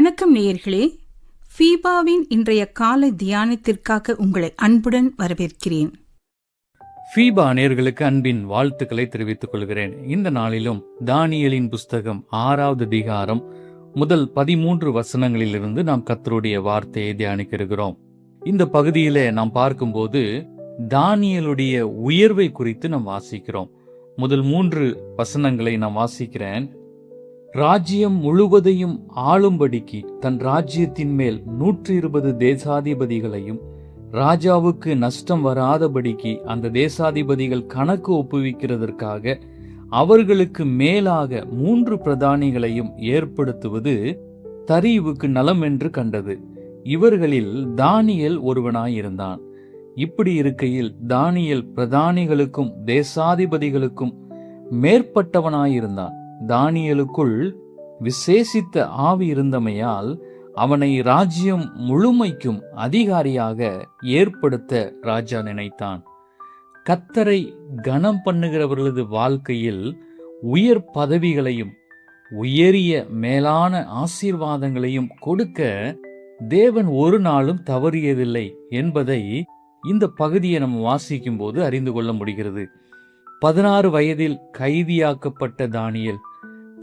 வணக்கம் நேயர்களே, ஃபீபாவின் இன்றைய காலை தியானத்திற்காக உங்களை அன்புடன் வரவேற்கிறேன். ஃபீபா நேயர்களுக்கு அன்பின் வாழ்த்துக்களை தெரிவித்துக் கொள்கிறேன். இந்த நாளிலும் தானியேலின் புஸ்தகம் 6வது அதிகாரம் முதல் 13 வசனங்களிலிருந்து நாம் கர்த்தருடைய வார்த்தையை தியானிக்க இருக்கிறோம். இந்த பகுதியிலே நாம் பார்க்கும்போது தானியேலுடைய உயர்வை குறித்து நாம் வாசிக்கிறோம். முதல் 3 வசனங்களை நான் வாசிக்கிறேன். ராஜ்யம் முழுவதையும் ஆளும்படிக்கு தன் ராஜ்யத்தின் மேல் 120 தேசாதிபதிகளையும் ராஜாவுக்கு நஷ்டம் வராதபடிக்கு அந்த தேசாதிபதிகள் கணக்கு ஒப்புவிக்கிறதற்காக அவர்களுக்கு மேலாக 3 பிரதானிகளையும் ஏற்படுத்துவது தரியுவுக்கு நலம் என்று கண்டது. இவர்களில் தானியேல் ஒருவனாயிருந்தான். இப்படி இருக்கையில் தானியேல் பிரதானிகளுக்கும் தேசாதிபதிகளுக்கும் மேற்பட்டவனாயிருந்தான். தானியேலுக்குள் விசேஷித்த ஆவி இருந்தமையால் அவனை ராஜ்யம் முழுமைக்கும் அதிகாரியாக ஏற்படுத்த ராஜா நினைத்தான். கர்த்தரை கனம் பண்ணுகிறவர்களது வாழ்க்கையில் உயர் பதவிகளையும் உயரிய மேலான ஆசீர்வாதங்களையும் கொடுக்க தேவன் ஒரு நாளும் தவறியதில்லை என்பதை இந்த பகுதியை நம்ம வாசிக்கும் போது அறிந்து கொள்ள முடிகிறது. 16 வயதில் கைதியாக்கப்பட்ட தானியேல்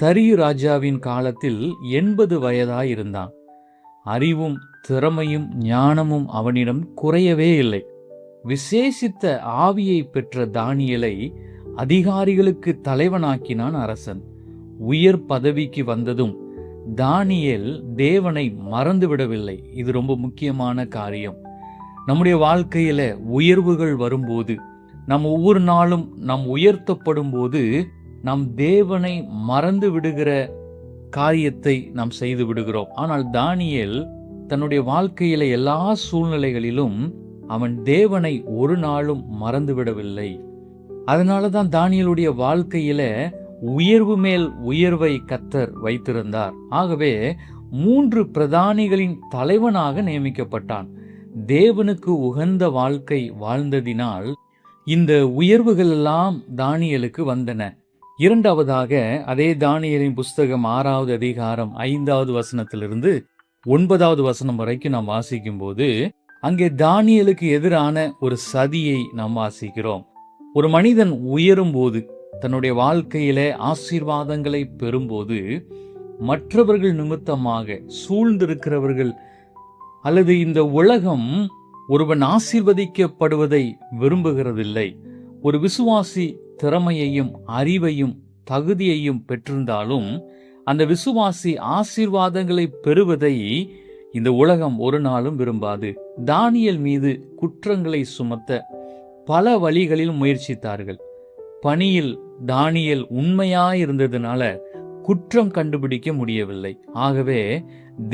தரியு ராஜாவின் காலத்தில் 80 வயதாயிருந்தான். அறிவும் திறமையும் ஞானமும் அவனிடம் குறையவே இல்லை. விசேஷித்த ஆவியை பெற்ற தானியேலை அதிகாரிகளுக்கு தலைவனாக்கினான் அரசன். உயர் பதவிக்கு வந்ததும் தானியேல் தேவனை மறந்துவிடவில்லை. இது ரொம்ப முக்கியமான காரியம். நம்முடைய வாழ்க்கையில உயர்வுகள் வரும்போது, நாம் ஒவ்வொரு நாளும் நாம் உயர்த்தப்படும் போது நாம் தேவனை மறந்து விடுகிற காரியத்தை நாம் செய்து விடுகிறோம். ஆனால் தானியேல் தன்னுடைய வாழ்க்கையில எல்லா சூழ்நிலைகளிலும் அவன் தேவனை ஒரு நாளும் மறந்து விடவில்லை. அதனாலதான் தானியேலுடைய வாழ்க்கையில உயர்வு மேல் உயர்வை கர்த்தர் வைத்திருந்தார். ஆகவே 3 பிரதானிகளின் தலைவனாக நியமிக்கப்பட்டான். தேவனுக்கு உகந்த வாழ்க்கை வாழ்ந்ததினால் இந்த உயர்வுகள் எல்லாம் தானியேலுக்கு வந்தன. இரண்டாவதாக, அதே தானியேலின் புஸ்தகம் 6வது அதிகாரம் 5வது வசனத்திலிருந்து 9வது வசனம் வரைக்கும் நாம் வாசிக்கும் போது அங்கே தானியேலுக்கு எதிரான ஒரு சதியை நாம் வாசிக்கிறோம். ஒரு மனிதன் உயரும் போது, தன்னுடைய வாழ்க்கையிலே ஆசீர்வாதங்களை பெறும்போது, மற்றவர்கள் நிமித்தமாக சூழ்ந்திருக்கிறவர்கள் அல்லது இந்த உலகம் ஒருவன் ஆசீர்வதிக்கப்படுவதை விரும்புகிறதில்லை. ஒரு விசுவாசி திறமையையும் அறிவையும் தகுதியையும் பெற்றிருந்தாலும் அந்த விசுவாசி ஆசீர்வாதங்களை பெறுவதை இந்த உலகம் ஒரு நாளும் விரும்பாது. தானியேல் மீது குற்றங்களை சுமத்த பல வழிகளில் முயற்சித்தார்கள். பணியில் தானியேல் உண்மையாயிருந்ததுனால குற்றம் கண்டுபிடிக்க முடியவில்லை. ஆகவே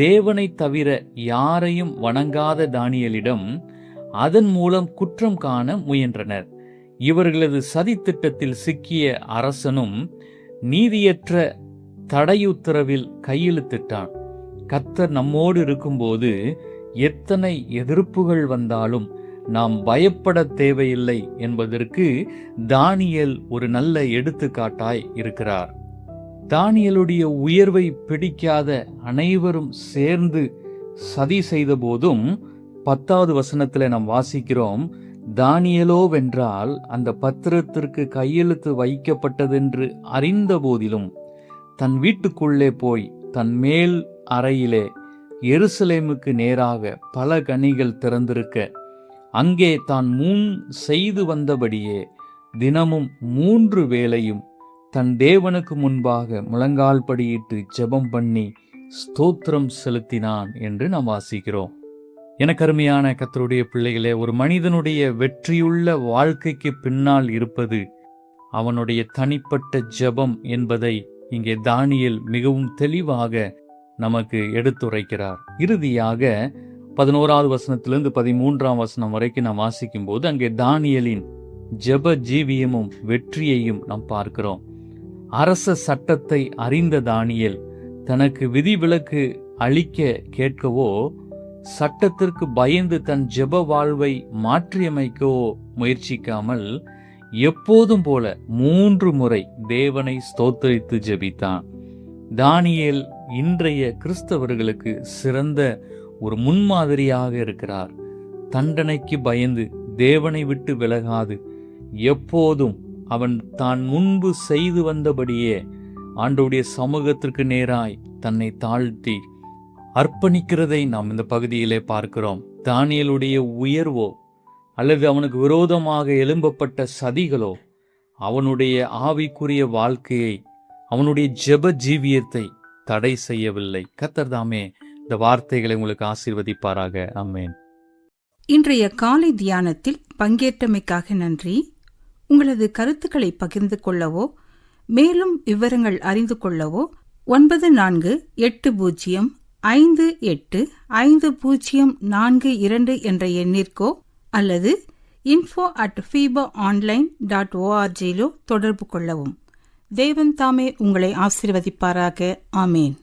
தேவனை தவிர யாரையும் வணங்காத தானியேலிடம் அதன் மூலம் குற்றம் காண முயன்றனர். இவர்களது சதித்திட்டத்தில் சிக்கிய அரசனும் நீதியற்ற தடையுத்தரவில் கையெழுத்திட்டான். கர்த்தர் நம்மோடு இருக்கும்போது எத்தனை எதிர்ப்புகள் வந்தாலும் நாம் பயப்பட தேவையில்லை என்பதற்கு தானியேல் ஒரு நல்ல எடுத்துக்காட்டாய் இருக்கிறார். தானியேலுடைய உயர்வை பிடிக்காத அனைவரும் சேர்ந்து சதி செய்த போதும் 10வது வசனத்தில் நாம் வாசிக்கிறோம், தானியேலோவென்றால் அந்த பத்திரத்திற்கு கையெழுத்து வைக்கப்பட்டதென்று அறிந்த போதிலும் தன் வீட்டுக்குள்ளே போய் தன் மேல் அறையிலே எருசலேமுக்கு நேராக பல கனிகள் திறந்திருக்க அங்கே தான் முன் செய்து வந்தபடியே தினமும் 3 வேளையும் தன் தேவனுக்கு முன்பாக முழங்கால் படியிட்டு ஜெபம் பண்ணி ஸ்தோத்திரம் செலுத்தினான் என்று நாம் வாசிக்கிறோம். எனக்கு அருமையான கர்த்தருடைய பிள்ளைகளே, ஒரு மனிதனுடைய வெற்றியுள்ள வாழ்க்கைக்கு பின்னால் இருப்பது அவனுடைய தனிப்பட்ட ஜெபம் என்பதை இங்கே தானியேல் மிகவும் தெளிவாக நமக்கு எடுத்துரைக்கிறார். இறுதியாக 11வது வசனத்திலிருந்து 13ஆம் வசனம் வரைக்கும் நாம் வாசிக்கும் போது அங்கே தானியேலின் ஜெப ஜீவியமும் வெற்றியையும் நாம் பார்க்கிறோம். அரச சட்டத்தை அறிந்த தானியேல் தனக்கு விதிவிலக்கு அளிக்க கேட்கவோ சட்டத்திற்கு பயந்து தன் ஜெப வாழ்வை மாற்றியமைக்கவோ முயற்சிக்காமல் எப்போதும் போல 3 முறை தேவனை ஸ்தோத்தரித்து ஜெபித்தான். தானியேல் இன்றைய கிறிஸ்தவர்களுக்கு சிறந்த ஒரு முன்மாதிரியாக இருக்கிறார். தண்டனைக்கு பயந்து தேவனை விட்டு விலகாது எப்போதும் அவன் தான் முன்பு செய்து வந்தபடியே ஆண்டவருடைய சமூகத்திற்கு நேராய் தன்னை தாழ்த்தி அர்ப்பணிக்கிறதை நாம் இந்த பகுதியிலே பார்க்கிறோம். தானியேலுடைய உயர்வோ அல்லது அவனுக்கு விரோதமாக எழும்பப்பட்ட சதிகளோ அவனுடைய ஆவிக்குரிய வாழ்க்கையை, அவனுடைய ஜெப ஜீவியத்தை தடை செய்யவில்லை. கர்த்தர் தாமே இந்த வார்த்தைகளை உங்களுக்கு ஆசீர்வதிப்பாராக. ஆமென். இன்றைய காலை தியானத்தில் பங்கேற்றமைக்காக நன்றி. உங்களது கருத்துக்களை பகிர்ந்து கொள்ளவோ மேலும் விவரங்கள் அறிந்து கொள்ளவோ 9458585042 என்ற எண்ணிற்கோ அல்லது info@fibaonline.org தொடர்பு கொள்ளவும். தேவன் தாமே உங்களை ஆசீர்வதிப்பாராக. ஆமேன்.